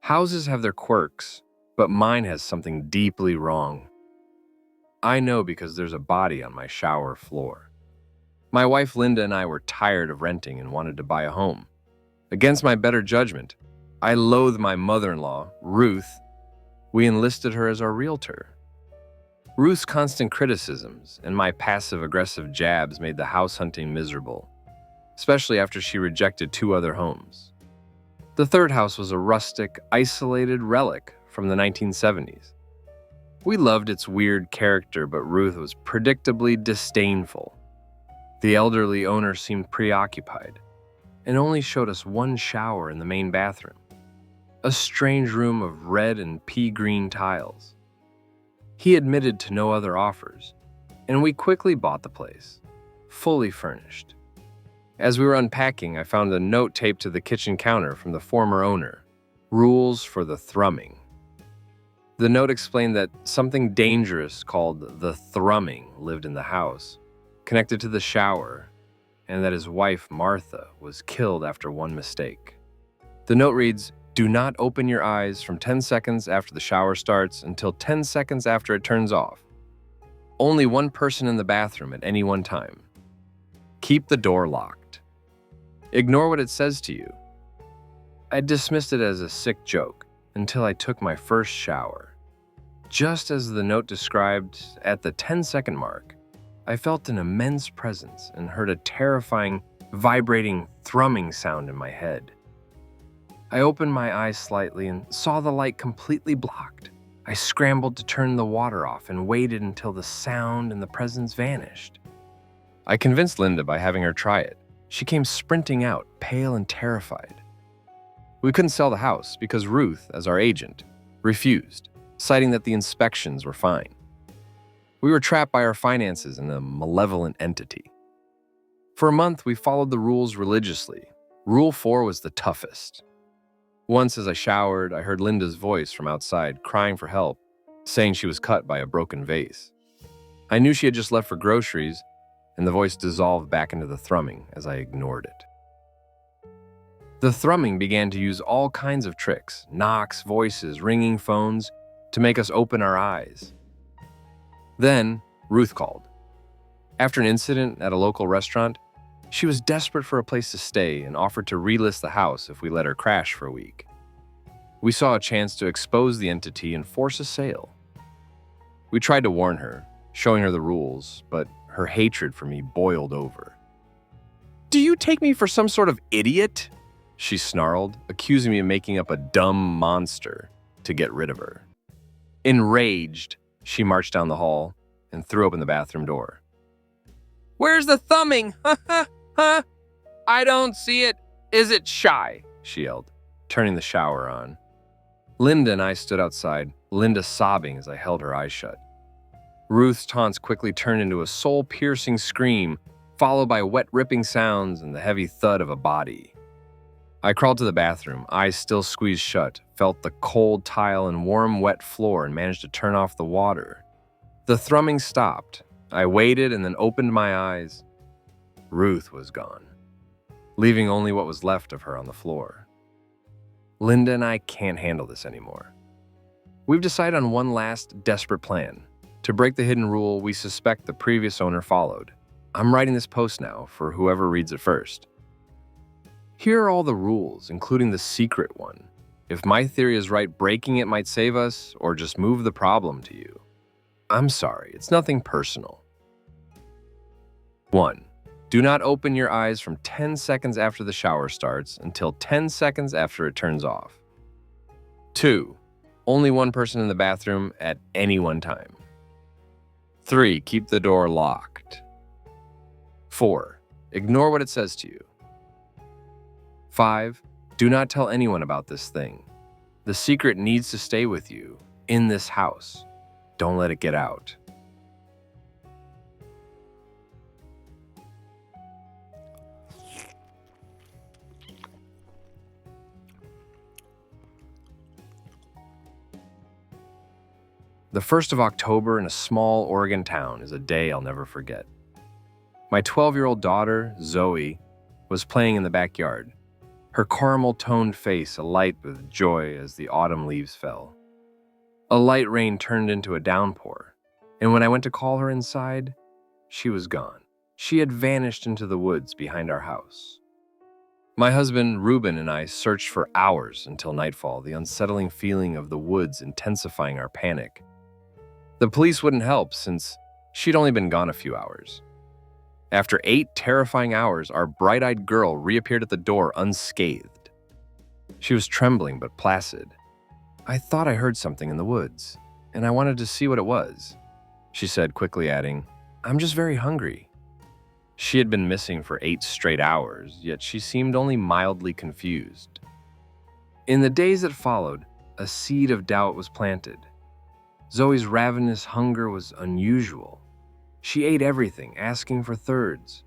Houses have their quirks, but mine has something deeply wrong. I know because there's a body on my shower floor. My wife Linda and I were tired of renting and wanted to buy a home. Against my better judgment, I loathe my mother-in-law, Ruth. We enlisted her as our realtor. Ruth's constant criticisms and my passive-aggressive jabs made the house hunting miserable, especially after she rejected 2 other homes. The third house was a rustic, isolated relic from the 1970s. We loved its weird character, but Ruth was predictably disdainful. The elderly owner seemed preoccupied and only showed us one shower in the main bathroom, a strange room of red and pea-green tiles. He admitted to no other offers, and we quickly bought the place, fully furnished. As we were unpacking, I found a note taped to the kitchen counter from the former owner, "Rules for the Thrumming." The note explained that something dangerous called the Thrumming lived in the house, connected to the shower, and that his wife, Martha, was killed after one mistake. The note reads, "Do not open your eyes from 10 seconds after the shower starts until 10 seconds after it turns off. Only one person in the bathroom at any one time. Keep the door locked. Ignore what it says to you." I dismissed it as a sick joke until I took my first shower. Just as the note described, at the 10-second mark, I felt an immense presence and heard a terrifying, vibrating, thrumming sound in my head. I opened my eyes slightly and saw the light completely blocked. I scrambled to turn the water off and waited until the sound and the presence vanished. I convinced Linda by having her try it. She came sprinting out, pale and terrified. We couldn't sell the house because Ruth, as our agent, refused, citing that the inspections were fine. We were trapped by our finances and a malevolent entity. For a month, we followed the rules religiously. Rule 4 was the toughest. Once, as I showered, I heard Linda's voice from outside, crying for help, saying she was cut by a broken vase. I knew she had just left for groceries, and the voice dissolved back into the thrumming as I ignored it. The thrumming began to use all kinds of tricks, knocks, voices, ringing phones, to make us open our eyes. Then, Ruth called. After an incident at a local restaurant, she was desperate for a place to stay and offered to relist the house if we let her crash for a week. We saw a chance to expose the entity and force a sale. We tried to warn her, showing her the rules, but her hatred for me boiled over. "Do you take me for some sort of idiot?" she snarled, accusing me of making up a dumb monster to get rid of her. Enraged, she marched down the hall and threw open the bathroom door. "Where's the thumbing? Huh? I don't see it. Is it shy?" she yelled, turning the shower on. Linda and I stood outside, Linda sobbing as I held her eyes shut. Ruth's taunts quickly turned into a soul-piercing scream, followed by wet ripping sounds and the heavy thud of a body. I crawled to the bathroom, eyes still squeezed shut, felt the cold tile and warm, wet floor, and managed to turn off the water. The thrumming stopped. I waited and then opened my eyes. Ruth was gone, leaving only what was left of her on the floor. Linda and I can't handle this anymore. We've decided on one last desperate plan. To break the hidden rule we suspect the previous owner followed. I'm writing this post now for whoever reads it first. Here are all the rules, including the secret one. If my theory is right, breaking it might save us, or just move the problem to you. I'm sorry, it's nothing personal. 1. Do not open your eyes from 10 seconds after the shower starts until 10 seconds after it turns off. 2. Only one person in the bathroom at any one time. 3. Keep the door locked. 4. Ignore what it says to you. 5. Do not tell anyone about this thing. The secret needs to stay with you, in this house. Don't let it get out. The 1st of October in a small Oregon town is a day I'll never forget. My 12-year-old daughter, Zoe, was playing in the backyard. her caramel-toned face alight with joy as the autumn leaves fell. A light rain turned into a downpour, and when I went to call her inside, she was gone. She had vanished into the woods behind our house. My husband, Reuben, and I searched for hours until nightfall, the unsettling feeling of the woods intensifying our panic. The police wouldn't help since she'd only been gone a few hours. After 8 terrifying hours, our bright-eyed girl reappeared at the door unscathed. She was trembling but placid. "I thought I heard something in the woods, and I wanted to see what it was," she said, quickly adding, "I'm just very hungry." She had been missing for 8 straight hours, yet she seemed only mildly confused. In the days that followed, a seed of doubt was planted. Zoe's ravenous hunger was unusual. She ate everything, asking for thirds.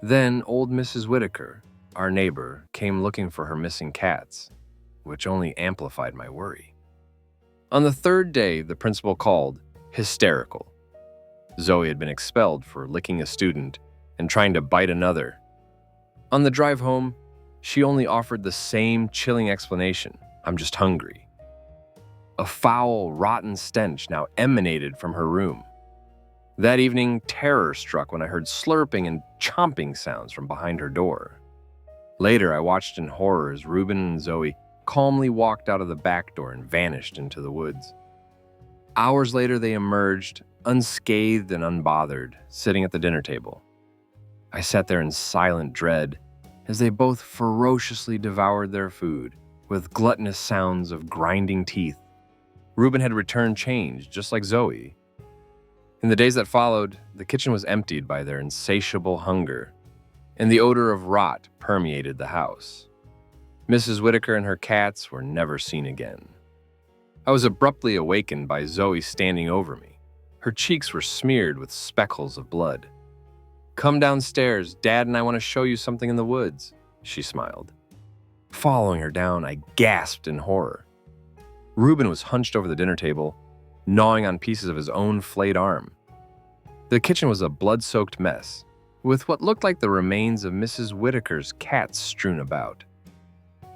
Then old Mrs. Whitaker, our neighbor, came looking for her missing cats, which only amplified my worry. On the 3rd day, the principal called, hysterical. Zoe had been expelled for licking a student and trying to bite another. On the drive home, she only offered the same chilling explanation, "I'm just hungry." A foul, rotten stench now emanated from her room. That evening, terror struck when I heard slurping and chomping sounds from behind her door. Later, I watched in horror as Reuben and Zoe calmly walked out of the back door and vanished into the woods. Hours later, they emerged, unscathed and unbothered, sitting at the dinner table. I sat there in silent dread as they both ferociously devoured their food, with gluttonous sounds of grinding teeth. Reuben had returned changed, just like Zoe. In the days that followed, the kitchen was emptied by their insatiable hunger, and the odor of rot permeated the house. Mrs. Whitaker and her cats were never seen again. I was abruptly awakened by Zoe standing over me. Her cheeks were smeared with speckles of blood. "Come downstairs, Dad and I want to show you something in the woods," she smiled. Following her down, I gasped in horror. Reuben was hunched over the dinner table, gnawing on pieces of his own flayed arm. The kitchen was a blood-soaked mess, with what looked like the remains of Mrs. Whitaker's cats strewn about.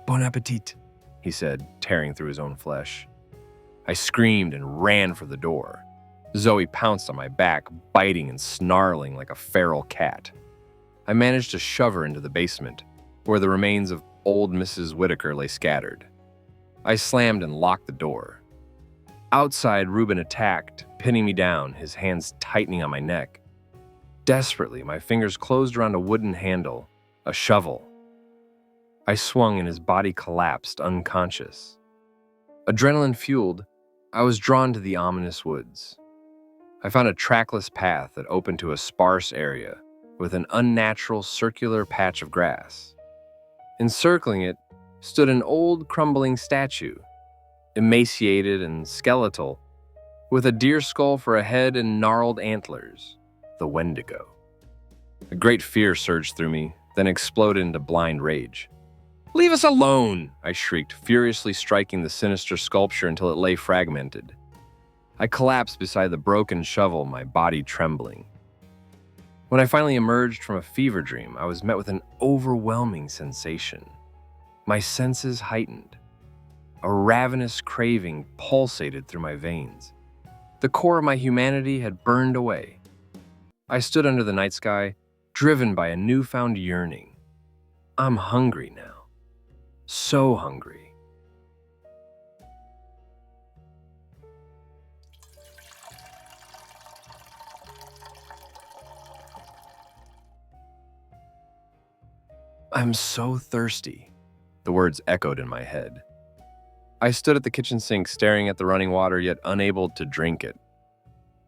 "Bon appetit," he said, tearing through his own flesh. I screamed and ran for the door. Zoe pounced on my back, biting and snarling like a feral cat. I managed to shove her into the basement, where the remains of old Mrs. Whitaker lay scattered. I slammed and locked the door. Outside, Reuben attacked, pinning me down, his hands tightening on my neck. Desperately, my fingers closed around a wooden handle, a shovel. I swung and his body collapsed, unconscious. Adrenaline-fueled, I was drawn to the ominous woods. I found a trackless path that opened to a sparse area with an unnatural circular patch of grass. Encircling it stood an old crumbling statue, emaciated and skeletal, with a deer skull for a head and gnarled antlers, the Wendigo. A great fear surged through me, then exploded into blind rage. "Leave us alone!" I shrieked, furiously striking the sinister sculpture until it lay fragmented. I collapsed beside the broken shovel, my body trembling. When I finally emerged from a fever dream, I was met with an overwhelming sensation. My senses heightened. A ravenous craving pulsated through my veins. The core of my humanity had burned away. I stood under the night sky, driven by a newfound yearning. I'm hungry now. So hungry. "I'm so thirsty," the words echoed in my head. I stood at the kitchen sink staring at the running water, yet unable to drink it.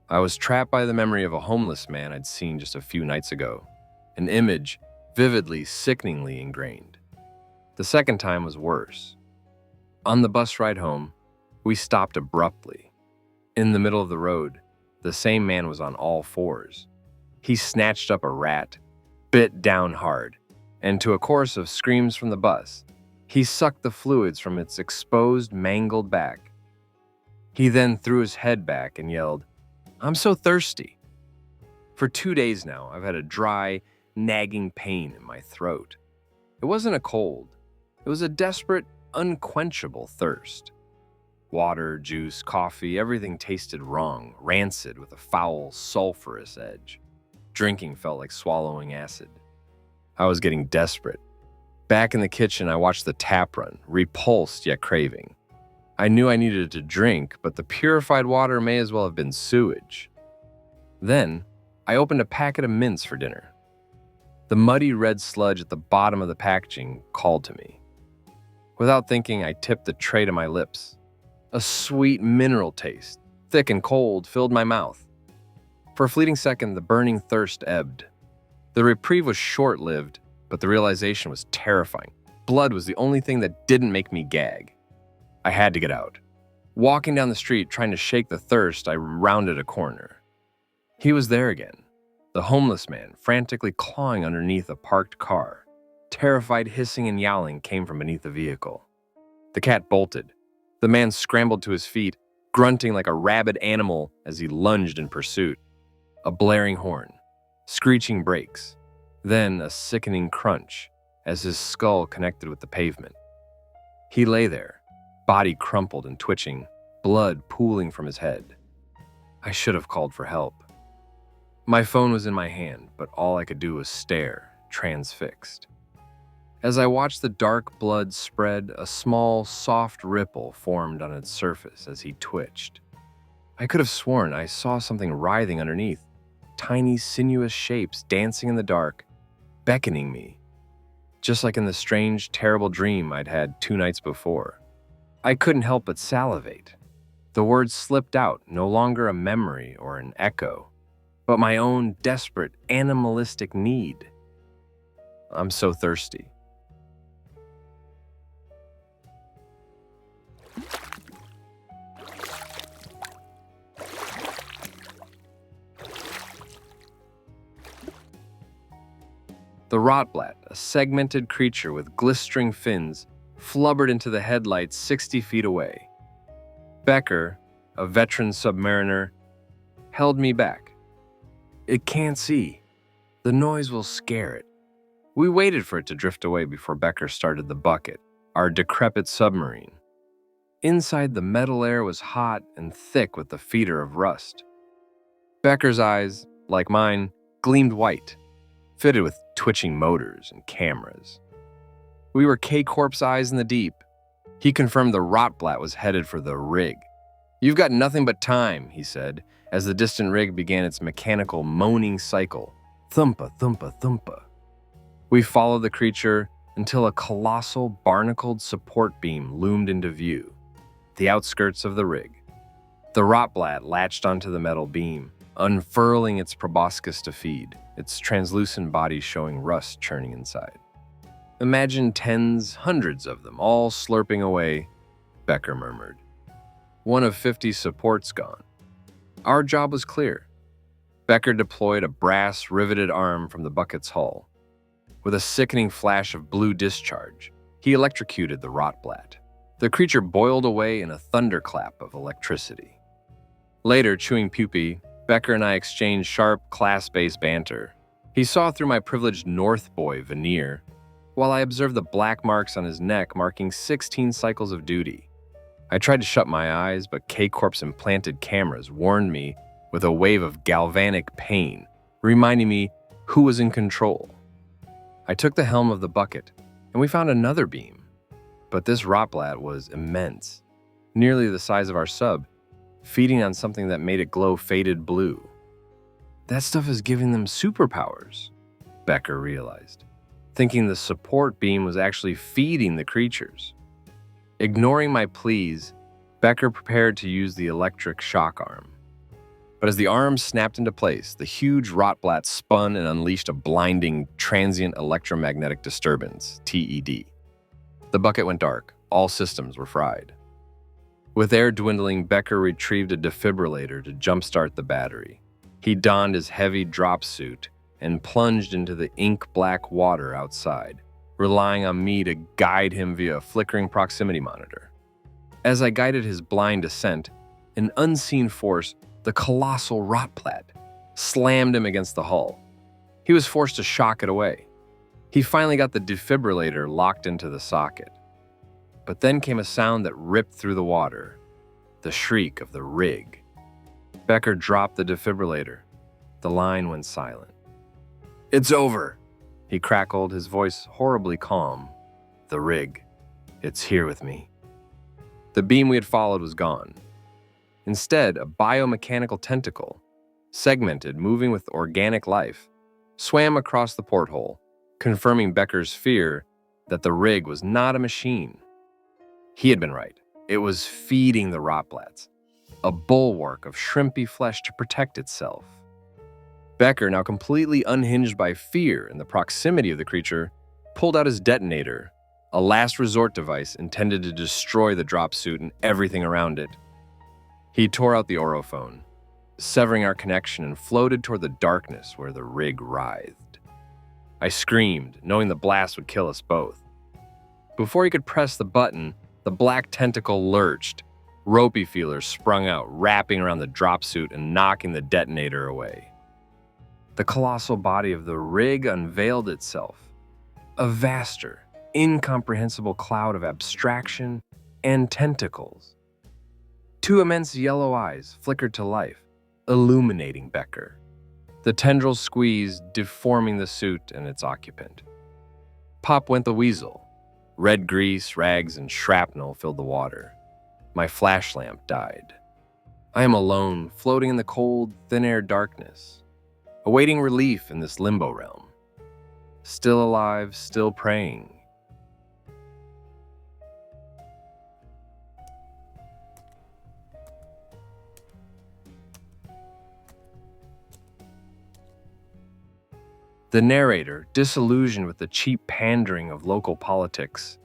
I was trapped by the memory of a homeless man I'd seen just a few nights ago, an image vividly, sickeningly ingrained. The second time was worse. On the bus ride home, we stopped abruptly. In the middle of the road, the same man was on all fours. He snatched up a rat, bit down hard, and to a chorus of screams from the bus, he sucked the fluids from its exposed, mangled back. He then threw his head back and yelled, "I'm so thirsty." For 2 days now, I've had a dry, nagging pain in my throat. It wasn't a cold, It was a desperate, unquenchable thirst. Water, juice, coffee, everything tasted wrong, rancid with a foul, sulfurous edge. Drinking felt like swallowing acid. I was getting desperate. Back in the kitchen, I watched the tap run, repulsed yet craving. I knew I needed to drink, but the purified water may as well have been sewage. Then, I opened a packet of mints for dinner. The muddy red sludge at the bottom of the packaging called to me. Without thinking, I tipped the tray to my lips. A sweet mineral taste, thick and cold, filled my mouth. For a fleeting second, the burning thirst ebbed. The reprieve was short-lived, but the realization was terrifying. Blood was the only thing that didn't make me gag. I had to get out. Walking down the street, trying to shake the thirst, I rounded a corner. He was there again, the homeless man, frantically clawing underneath a parked car. Terrified hissing and yowling came from beneath the vehicle. The cat bolted. The man scrambled to his feet, grunting like a rabid animal as he lunged in pursuit. A blaring horn, screeching brakes, then a sickening crunch as his skull connected with the pavement. He lay there, body crumpled and twitching, blood pooling from his head. I should have called for help. My phone was in my hand, but all I could do was stare, transfixed. As I watched the dark blood spread, a small, soft ripple formed on its surface as he twitched. I could have sworn I saw something writhing underneath, tiny, sinuous shapes dancing in the dark, beckoning me, just like in the strange, terrible dream I'd had 2 nights before. I couldn't help but salivate. The words slipped out, no longer a memory or an echo, but my own desperate, animalistic need. I'm so thirsty. The rotblat, a segmented creature with glistering fins, flubbered into the headlights 60 feet away. Becker, a veteran submariner, held me back. It can't see. The noise will scare it. We waited for it to drift away before Becker started the bucket, our decrepit submarine. Inside, the metal air was hot and thick with the feeder of rust. Becker's eyes, like mine, gleamed white, fitted with twitching motors and cameras. We were K-Corp's eyes in the deep. He confirmed the rotblat was headed for the rig. "You've got nothing but time," he said, as the distant rig began its mechanical moaning cycle. Thumpa, thumpa, thumpa. We followed the creature until a colossal barnacled support beam loomed into view, the outskirts of the rig. The rotblat latched onto the metal beam, unfurling its proboscis to feed, its translucent body showing rust churning inside. "Imagine tens, hundreds of them, all slurping away," Becker murmured. "One of 50 supports gone." Our job was clear. Becker deployed a brass riveted arm from the bucket's hull. With a sickening flash of blue discharge, he electrocuted the rotblat. The creature boiled away in a thunderclap of electricity. Later, chewing pupae, Becker and I exchanged sharp, class-based banter. He saw through my privileged North Boy veneer, while I observed the black marks on his neck marking 16 cycles of duty. I tried to shut my eyes, but K-Corp's implanted cameras warned me with a wave of galvanic pain, reminding me who was in control. I took the helm of the bucket, and we found another beam. But this rotblat was immense, nearly the size of our sub, feeding on something that made it glow faded blue. That stuff is giving them superpowers, Becker realized, thinking the support beam was actually feeding the creatures. Ignoring my pleas, Becker prepared to use the electric shock arm. But as the arm snapped into place, the huge rotblat spun and unleashed a blinding transient electromagnetic disturbance, TED. The bucket went dark. All systems were fried. With air dwindling, Becker retrieved a defibrillator to jumpstart the battery. He donned his heavy drop suit and plunged into the ink-black water outside, relying on me to guide him via a flickering proximity monitor. As I guided his blind descent, an unseen force, the colossal rotblat, slammed him against the hull. He was forced to shock it away. He finally got the defibrillator locked into the socket. But then came a sound that ripped through the water, the shriek of the rig. Becker dropped the defibrillator. The line went silent. "It's over," he crackled, his voice horribly calm. "The rig. It's here with me." The beam we had followed was gone. Instead, a biomechanical tentacle, segmented, moving with organic life, swam across the porthole, confirming Becker's fear that the rig was not a machine. He had been right. It was feeding the rotblats, a bulwark of shrimpy flesh to protect itself. Becker, now completely unhinged by fear and the proximity of the creature, pulled out his detonator, a last resort device intended to destroy the drop suit and everything around it. He tore out the orophone, severing our connection, and floated toward the darkness where the rig writhed. I screamed, knowing the blast would kill us both. Before he could press the button, the black tentacle lurched. Ropey feelers sprung out, wrapping around the drop suit and knocking the detonator away. The colossal body of the rig unveiled itself, a vaster, incomprehensible cloud of abstraction and tentacles. Two immense yellow eyes flickered to life, illuminating Becker. The tendrils squeezed, deforming the suit and its occupant. Pop went the weasel. Red grease, rags, and shrapnel filled the water. My flash lamp died. I am alone, floating in the cold, thin-air darkness, awaiting relief in this limbo realm. Still alive, still praying. The narrator, disillusioned with the cheap pandering of local politics,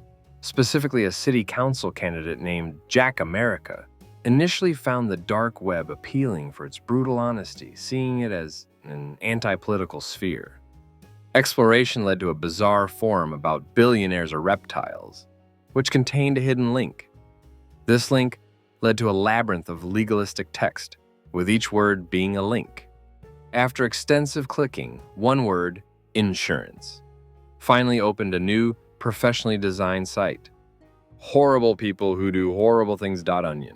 specifically a city council candidate named Jack America, initially found the dark web appealing for its brutal honesty, seeing it as an anti-political sphere. Exploration led to a bizarre forum about billionaires or reptiles, which contained a hidden link. This link led to a labyrinth of legalistic text, with each word being a link. After extensive clicking, one word, insurance, finally opened a new, professionally designed site. Horrible people who do horrible things.onion.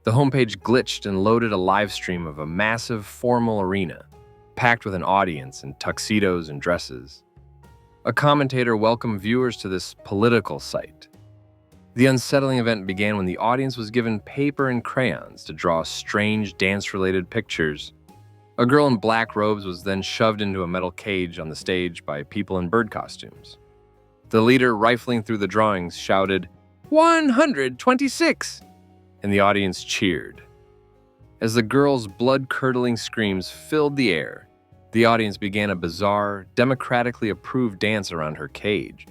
The homepage glitched and loaded a live stream of a massive formal arena, packed with an audience in tuxedos and dresses. A commentator welcomed viewers to this political site. The unsettling event began when the audience was given paper and crayons to draw strange dance-related pictures. A girl in black robes was then shoved into a metal cage on the stage by people in bird costumes. The leader, rifling through the drawings, shouted, 126! And the audience cheered. As the girl's blood-curdling screams filled the air, the audience began a bizarre, democratically approved dance around her cage.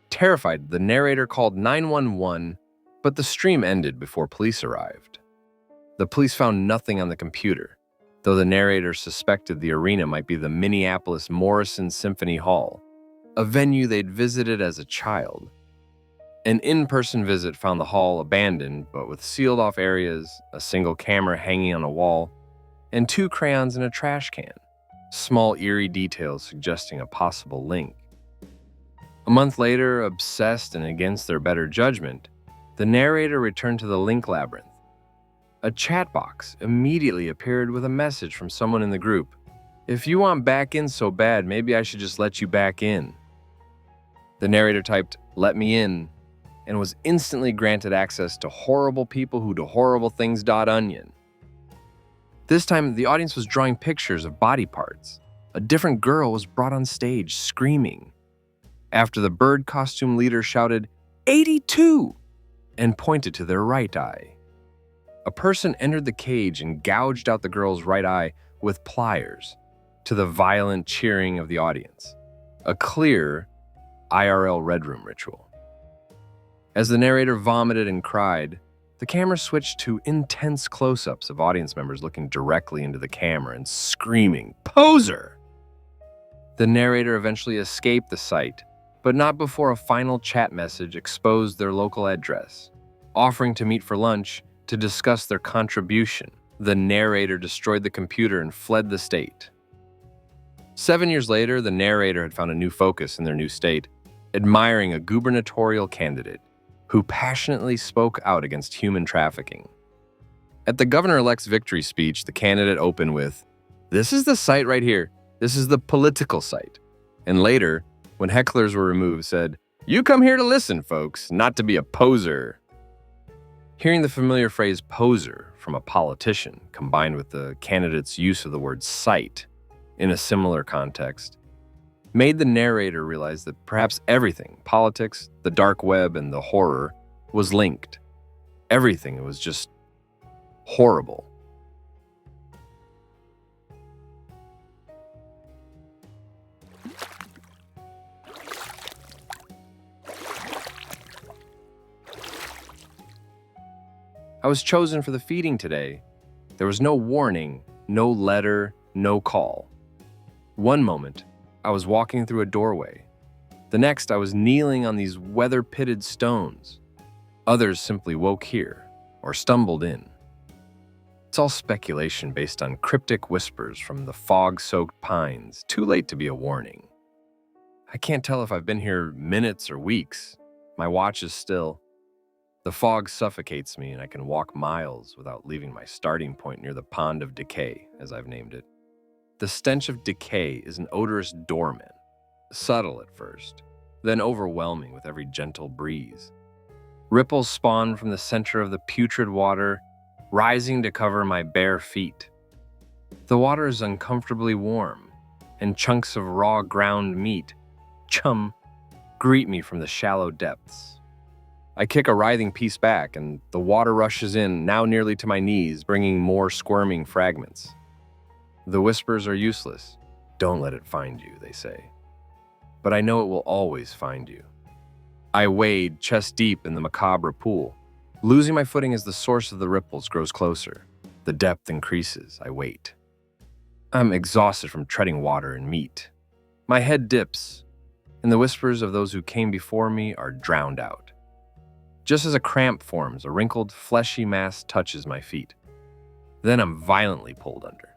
Terrified, the narrator called 911, but the stream ended before police arrived. The police found nothing on the computer, though the narrator suspected the arena might be the Minneapolis Morrison Symphony Hall, a venue they'd visited as a child. An in-person visit found the hall abandoned, but with sealed-off areas, a single camera hanging on a wall, and 2 crayons in a trash can, small eerie details suggesting a possible link. A month later, obsessed and against their better judgment, the narrator returned to the link labyrinth. A chat box immediately appeared with a message from someone in the group. "If you want back in so bad, maybe I should just let you back in." The narrator typed, "Let me in," and was instantly granted access to horrible people who do horrible things.onion. This time, the audience was drawing pictures of body parts. A different girl was brought on stage, screaming. After the bird costume leader shouted, 82! And pointed to their right eye. A person entered the cage and gouged out the girl's right eye with pliers, to the violent cheering of the audience. A clear IRL Red Room ritual. As the narrator vomited and cried, the camera switched to intense close-ups of audience members looking directly into the camera and screaming, "Poser!" The narrator eventually escaped the site, but not before a final chat message exposed their local address, offering to meet for lunch to discuss their contribution. The narrator destroyed the computer and fled the state. 7 years later, the narrator had found a new focus in their new state, admiring a gubernatorial candidate who passionately spoke out against human trafficking. At the governor-elect's victory speech, the candidate opened with, "This is the site right here. This is the political site." And later, when hecklers were removed, said, "You come here to listen, folks, not to be a poser." Hearing the familiar phrase poser from a politician combined with the candidate's use of the word site in a similar context made the narrator realize that perhaps everything, politics, the dark web, and the horror, was linked. Everything was just horrible. I was chosen for the feeding today. There was no warning, no letter, no call. One moment, I was walking through a doorway. The next, I was kneeling on these weather-pitted stones. Others simply woke here or stumbled in. It's all speculation based on cryptic whispers from the fog-soaked pines, too late to be a warning. I can't tell if I've been here minutes or weeks. My watch is still. The fog suffocates me and I can walk miles without leaving my starting point near the pond of decay, as I've named it. The stench of decay is an odorous doorman, subtle at first, then overwhelming with every gentle breeze. Ripples spawn from the center of the putrid water, rising to cover my bare feet. The water is uncomfortably warm, and chunks of raw ground meat, chum, greet me from the shallow depths. I kick a writhing piece back, and the water rushes in, now nearly to my knees, bringing more squirming fragments. The whispers are useless. Don't let it find you, they say. But I know it will always find you. I wade chest deep in the macabre pool, losing my footing as the source of the ripples grows closer. The depth increases. I wait. I'm exhausted from treading water and meat. My head dips, and the whispers of those who came before me are drowned out. Just as a cramp forms, a wrinkled, fleshy mass touches my feet. Then I'm violently pulled under.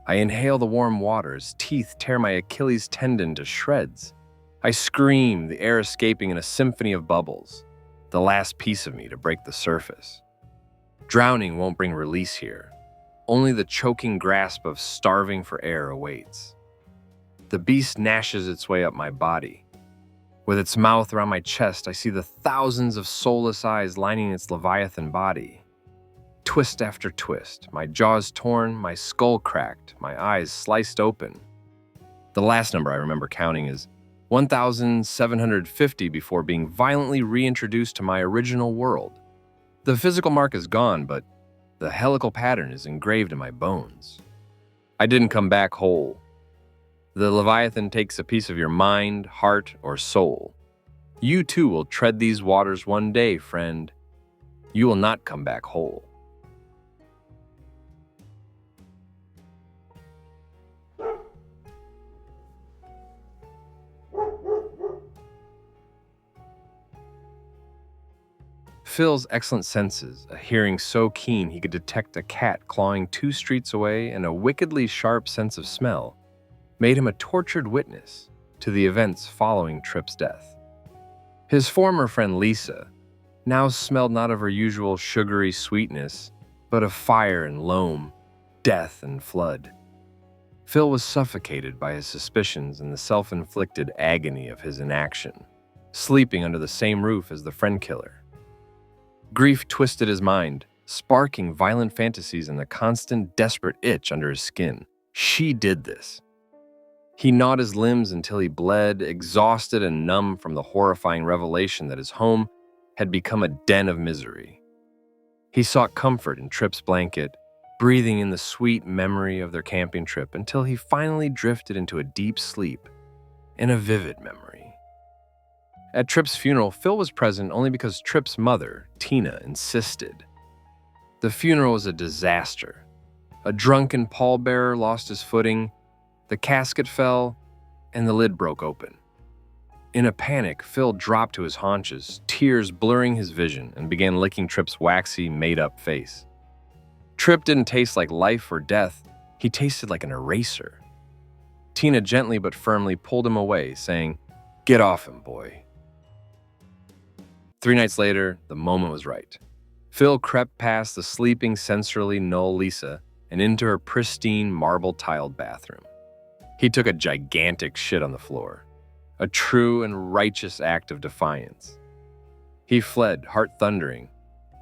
I inhale the warm waters, teeth tear my Achilles tendon to shreds. I scream, the air escaping in a symphony of bubbles, the last piece of me to break the surface. Drowning won't bring release here. Only the choking grasp of starving for air awaits. The beast gnashes its way up my body. With its mouth around my chest, I see the thousands of soulless eyes lining its leviathan body. Twist after twist, my jaws torn, my skull cracked, my eyes sliced open. The last number I remember counting is 1,750 before being violently reintroduced to my original world. The physical mark is gone, but the helical pattern is engraved in my bones. I didn't come back whole. The Leviathan takes a piece of your mind, heart, or soul. You too will tread these waters one day, friend. You will not come back whole. Phil's excellent senses, a hearing so keen he could detect a cat clawing 2 streets away, and a wickedly sharp sense of smell, made him a tortured witness to the events following Tripp's death. His former friend Lisa now smelled not of her usual sugary sweetness, but of fire and loam, death and flood. Phil was suffocated by his suspicions and the self-inflicted agony of his inaction, sleeping under the same roof as the friend killer. Grief twisted his mind, sparking violent fantasies and the constant, desperate itch under his skin. She did this. He gnawed his limbs until he bled, exhausted and numb from the horrifying revelation that his home had become a den of misery. He sought comfort in Tripp's blanket, breathing in the sweet memory of their camping trip until he finally drifted into a deep sleep in a vivid memory. At Tripp's funeral, Phil was present only because Tripp's mother, Tina, insisted. The funeral was a disaster. A drunken pallbearer lost his footing, the casket fell, and the lid broke open. In a panic, Phil dropped to his haunches, tears blurring his vision, and began licking Tripp's waxy, made-up face. Tripp didn't taste like life or death. He tasted like an eraser. Tina gently but firmly pulled him away, saying, "Get off him, boy." 3 nights later, the moment was right. Phil crept past the sleeping, sensorily null Lisa and into her pristine, marble-tiled bathroom. He took a gigantic shit on the floor, a true and righteous act of defiance. He fled, heart thundering,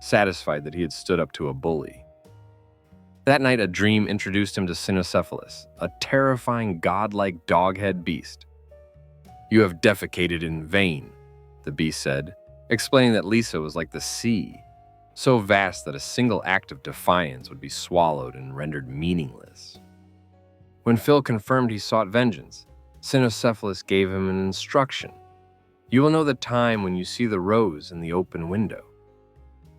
satisfied that he had stood up to a bully. That night, a dream introduced him to Cynocephalus, a terrifying, godlike dog-head beast. "You have defecated in vain," the beast said, explaining that Lisa was like the sea, so vast that a single act of defiance would be swallowed and rendered meaningless. When Phil confirmed he sought vengeance, Cynocephalus gave him an instruction. "You will know the time when you see the rose in the open window."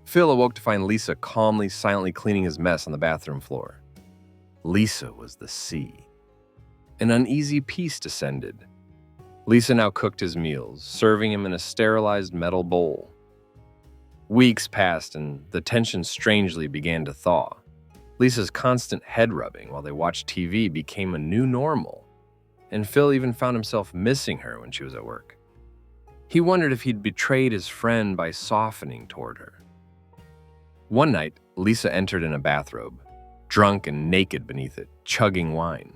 Phil awoke to find Lisa calmly, silently cleaning his mess on the bathroom floor. Lisa was the sea. An uneasy peace descended. Lisa now cooked his meals, serving him in a sterilized metal bowl. Weeks passed and the tension strangely began to thaw. Lisa's constant head rubbing while they watched TV became a new normal, and Phil even found himself missing her when she was at work. He wondered if he'd betrayed his friend by softening toward her. One night, Lisa entered in a bathrobe, drunk and naked beneath it, chugging wine.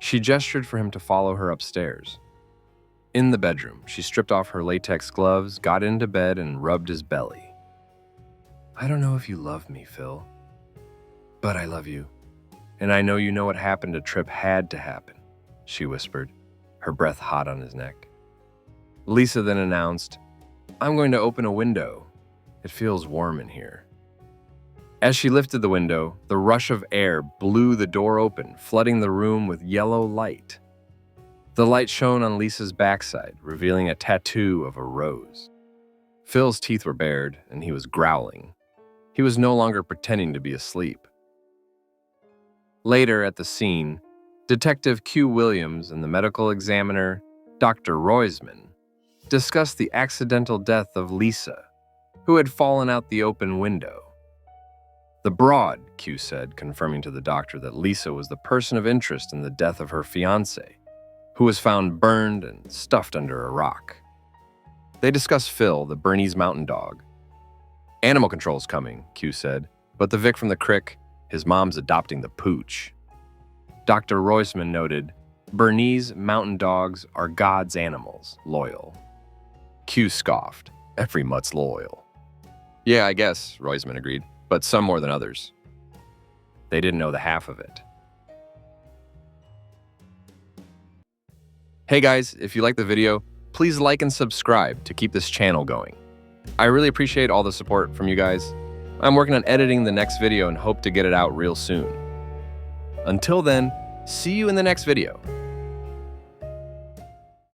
She gestured for him to follow her upstairs. In the bedroom, she stripped off her latex gloves, got into bed, and rubbed his belly. "I don't know if you love me, Phil, but I love you. And I know you know what happened to Tripp had to happen," she whispered, her breath hot on his neck. Lisa then announced, "I'm going to open a window. It feels warm in here." As she lifted the window, the rush of air blew the door open, flooding the room with yellow light. The light shone on Lisa's backside, revealing a tattoo of a rose. Phil's teeth were bared, and he was growling. He was no longer pretending to be asleep. Later at the scene, Detective Q. Williams and the medical examiner, Dr. Roisman, discussed the accidental death of Lisa, who had fallen out the open window. "The broad," Q said, confirming to the doctor that Lisa was the person of interest in the death of her fiancé, who was found burned and stuffed under a rock. They discussed Phil, the Bernese mountain dog. "Animal control's coming," Q said, "but the Vic from the crick, his mom's adopting the pooch." Dr. Roisman noted, "Bernese mountain dogs are God's animals, loyal." Q scoffed, "Every mutt's loyal." "Yeah, I guess," Roisman agreed, "but some more than others." They didn't know the half of it. Hey guys, if you like the video, please like and subscribe to keep this channel going. I really appreciate all the support from you guys. I'm working on editing the next video and hope to get it out real soon. Until then, see you in the next video.